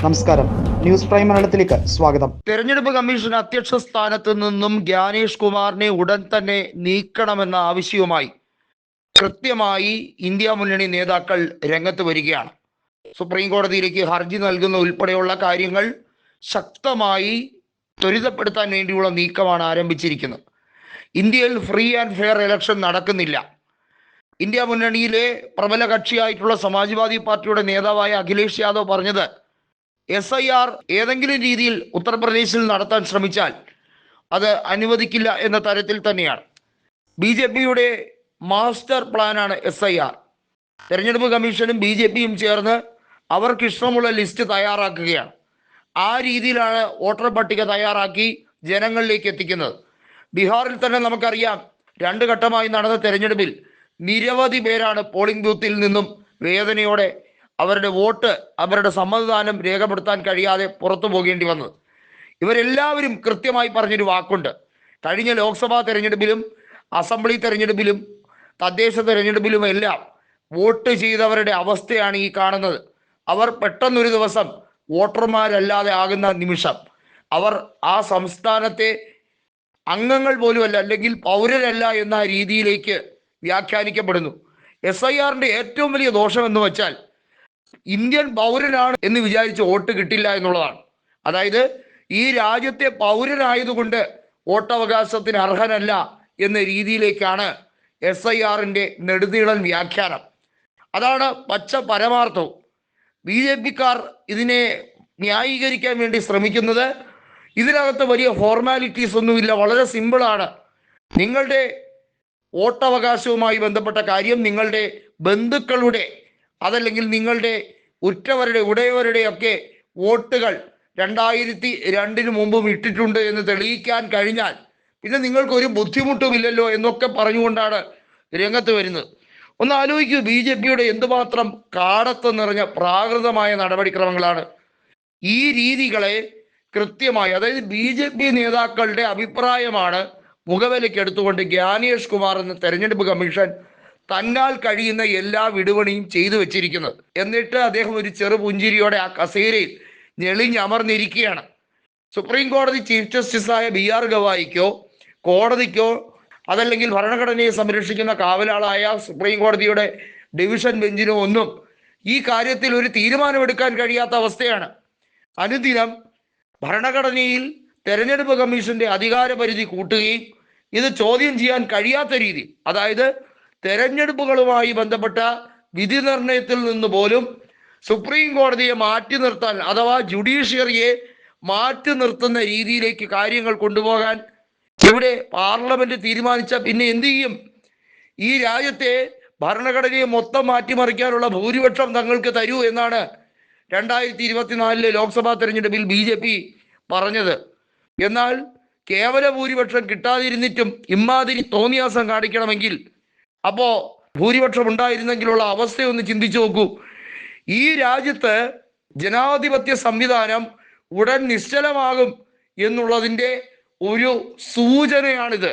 നമസ്കാരം, news prime മലയാളത്തിലേക്ക് സ്വാഗതം. തെരഞ്ഞെടുപ്പ് കമ്മീഷൻ അധ്യക്ഷ സ്ഥാനത്ത് നിന്നും ജ്ഞാനേഷ് കുമാറിനെ ഉടൻ തന്നെ നീക്കണമെന്ന ആവശ്യവുമായി കൃത്യമായി ഇന്ത്യ മുന്നണി നേതാക്കൾ രംഗത്ത് വരികയാണ്. സുപ്രീം കോടതിയിലേക്ക് ഹർജി നൽകുന്ന ഉൾപ്പെടെയുള്ള കാര്യങ്ങൾ ശക്തമായി ത്വരിതപ്പെടുത്താൻ വേണ്ടിയുള്ള നീക്കമാണ് ആരംഭിച്ചിരിക്കുന്നത്. ഇന്ത്യയിൽ ഫ്രീ ആൻഡ് ഫെയർ ഇലക്ഷൻ നടക്കുന്നില്ല. ഇന്ത്യ മുന്നണിയിലെ പ്രബല കക്ഷിയായിട്ടുള്ള സമാജ്വാദി പാർട്ടിയുടെ നേതാവായ അഖിലേഷ് യാദവ് പറഞ്ഞത് SIR ഏതെങ്കിലും രീതിയിൽ ഉത്തർപ്രദേശിൽ നടത്താൻ ശ്രമിച്ചാൽ അത് അനുവദിക്കില്ല എന്ന തരത്തിൽ തന്നെയാണ്. BJPയുടെ മാസ്റ്റർ പ്ലാനാണ് SIR. തെരഞ്ഞെടുപ്പ് കമ്മീഷനും BJPയും ചേർന്ന് അവർക്കിഷ്ടമുള്ള ലിസ്റ്റ് തയ്യാറാക്കുകയാണ്. ആ രീതിയിലാണ് വോട്ടർ പട്ടിക തയ്യാറാക്കി ജനങ്ങളിലേക്ക് എത്തിക്കുന്നത്. ബീഹാറിൽ തന്നെ നമുക്കറിയാം, 2 ഘട്ടമായി നടന്ന തെരഞ്ഞെടുപ്പിൽ നിരവധി പേരാണ് പോളിംഗ് ബൂത്തിൽ നിന്നും വേദനയോടെ അവരുടെ വോട്ട്, അവരുടെ സമ്മതിദാനം രേഖപ്പെടുത്താൻ കഴിയാതെ പുറത്തു പോകേണ്ടി വന്നത്. ഇവരെല്ലാവരും കൃത്യമായി പറഞ്ഞൊരു വാക്കുണ്ട്. കഴിഞ്ഞ ലോക്സഭാ തെരഞ്ഞെടുപ്പിലും അസംബ്ലി തെരഞ്ഞെടുപ്പിലും തദ്ദേശ തെരഞ്ഞെടുപ്പിലും എല്ലാം വോട്ട് ചെയ്തവരുടെ അവസ്ഥയാണ് ഈ കാണുന്നത്. അവർ പെട്ടെന്നൊരു ദിവസം വോട്ടർമാരല്ലാതെ ആകുന്ന നിമിഷം അവർ ആ സംസ്ഥാനത്തെ അംഗങ്ങൾ പോലുമല്ല, അല്ലെങ്കിൽ പൗരരല്ല എന്ന രീതിയിലേക്ക് വ്യാഖ്യാനിക്കപ്പെടുന്നു. SIRന്റെ ഏറ്റവും വലിയ ദോഷം എന്ന് വെച്ചാൽ ഇന്ത്യൻ പൗരനാണ് എന്ന് വിചാരിച്ച് വോട്ട് കിട്ടില്ല എന്നുള്ളതാണ്. അതായത് ഈ രാജ്യത്തെ പൗരനായതുകൊണ്ട് വോട്ടവകാശത്തിന് അർഹനല്ല എന്ന രീതിയിലേക്കാണ് SIRന്റെ നെടുനീളൻ വ്യാഖ്യാനം. അതാണ് പച്ച പരമാർത്ഥവും. BJPക്കാർ ഇതിനെ ന്യായീകരിക്കാൻ വേണ്ടി ശ്രമിക്കുന്നത് ഇതിനകത്ത് വലിയ ഫോർമാലിറ്റീസ് ഒന്നുമില്ല, വളരെ സിമ്പിളാണ്. നിങ്ങളുടെ വോട്ടവകാശവുമായി ബന്ധപ്പെട്ട കാര്യം നിങ്ങളുടെ ബന്ധുക്കളുടെ, അതല്ലെങ്കിൽ നിങ്ങളുടെ ഉറ്റവരുടെ, ഉടയവരുടെയൊക്കെ വോട്ടുകൾ 2002 മുമ്പും ഇട്ടിട്ടുണ്ട് എന്ന് തെളിയിക്കാൻ കഴിഞ്ഞാൽ പിന്നെ നിങ്ങൾക്കൊരു ബുദ്ധിമുട്ടുമില്ലല്ലോ എന്നൊക്കെ പറഞ്ഞുകൊണ്ടാണ് രംഗത്ത് വരുന്നത്. ഒന്ന് ആലോചിക്കൂ, BJPയുടെ എന്തുമാത്രം കാടത്ത് നിറഞ്ഞ പ്രാകൃതമായ നടപടിക്രമങ്ങളാണ്. ഈ രീതികളെ കൃത്യമായി, അതായത് BJP നേതാക്കളുടെ അഭിപ്രായമാണ് മുഖവിലക്കെടുത്തുകൊണ്ട് ജ്ഞാനേഷ് കുമാർ എന്ന തെരഞ്ഞെടുപ്പ് കമ്മീഷൻ തന്നാൽ കഴിയുന്ന എല്ലാ വിടുപണിയും ചെയ്തു വെച്ചിരിക്കുന്നത്. എന്നിട്ട് അദ്ദേഹം ഒരു ചെറു പുഞ്ചിരിയോടെ ആ കസേരയിൽ ഞെളിഞ്ഞമർന്നിരിക്കുകയാണ്. സുപ്രീം കോടതി ചീഫ് ജസ്റ്റിസായ BR ഗവായിക്കോ കോടതിക്കോ അതല്ലെങ്കിൽ ഭരണഘടനയെ സംരക്ഷിക്കുന്ന കാവലാളായ സുപ്രീം കോടതിയുടെ ഡിവിഷൻ ബെഞ്ചിനോ ഒന്നും ഈ കാര്യത്തിൽ ഒരു തീരുമാനമെടുക്കാൻ കഴിയാത്ത അവസ്ഥയാണ്. അനുദിനം ഭരണഘടനയിൽ തെരഞ്ഞെടുപ്പ് കമ്മീഷന്റെ അധികാര പരിധി കൂട്ടുകയും ഇത് ചോദ്യം ചെയ്യാൻ കഴിയാത്ത രീതി, അതായത് തെരഞ്ഞെടുപ്പുകളുമായി ബന്ധപ്പെട്ട വിധി നിർണയത്തിൽ നിന്ന് പോലും സുപ്രീം കോടതിയെ മാറ്റി നിർത്താൻ, അഥവാ ജുഡീഷ്യറിയെ മാറ്റി നിർത്തുന്ന രീതിയിലേക്ക് കാര്യങ്ങൾ കൊണ്ടുപോകാൻ ഇവിടെ പാർലമെന്റ് തീരുമാനിച്ച പിന്നെ എന്ത് ചെയ്യും? ഈ രാജ്യത്തെ ഭരണഘടനയെ മൊത്തം മാറ്റിമറിക്കാനുള്ള ഭൂരിപക്ഷം തങ്ങൾക്ക് തരൂ എന്നാണ് 2024 ലോക്സഭാ തെരഞ്ഞെടുപ്പിൽ BJP പറഞ്ഞത്. എന്നാൽ കേവല ഭൂരിപക്ഷം കിട്ടാതിരുന്നിട്ടും ഇമാതിരി തോന്നിയാസം കാണിക്കണമെങ്കിൽ അപ്പോൾ ഭൂരിപക്ഷം ഉണ്ടായിരുന്നെങ്കിലുള്ള അവസ്ഥയൊന്ന് ചിന്തിച്ചു നോക്കൂ. ഈ രാജ്യത്ത് ജനാധിപത്യ സംവിധാനം ഉടൻ നിശ്ചലമാകും എന്നുള്ളതിൻ്റെ ഒരു സൂചനയാണിത്.